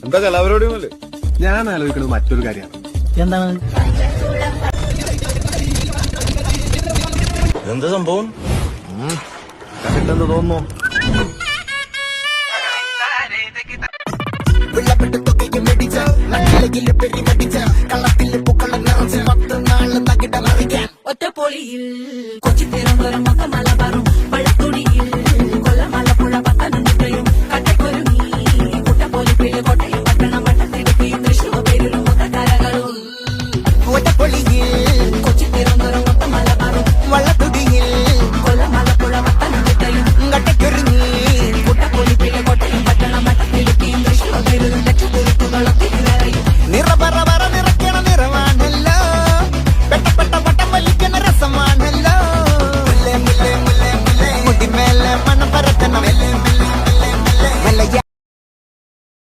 എന്താ കലാപരിപാടിയൊന്നുമില്ലേ? ഞാൻ ആലോചിക്കുന്നത് മറ്റൊരു കാര്യമാണ്. എന്താണ്? എന്താ സംഭവം? കണ്ടിട്ടെന്ത് തോന്നുന്നു? ഒറ്റപ്പൊളിയിൽ കൊച്ചി തിരുവനന്തപുരം മൊത്തം മലബാറും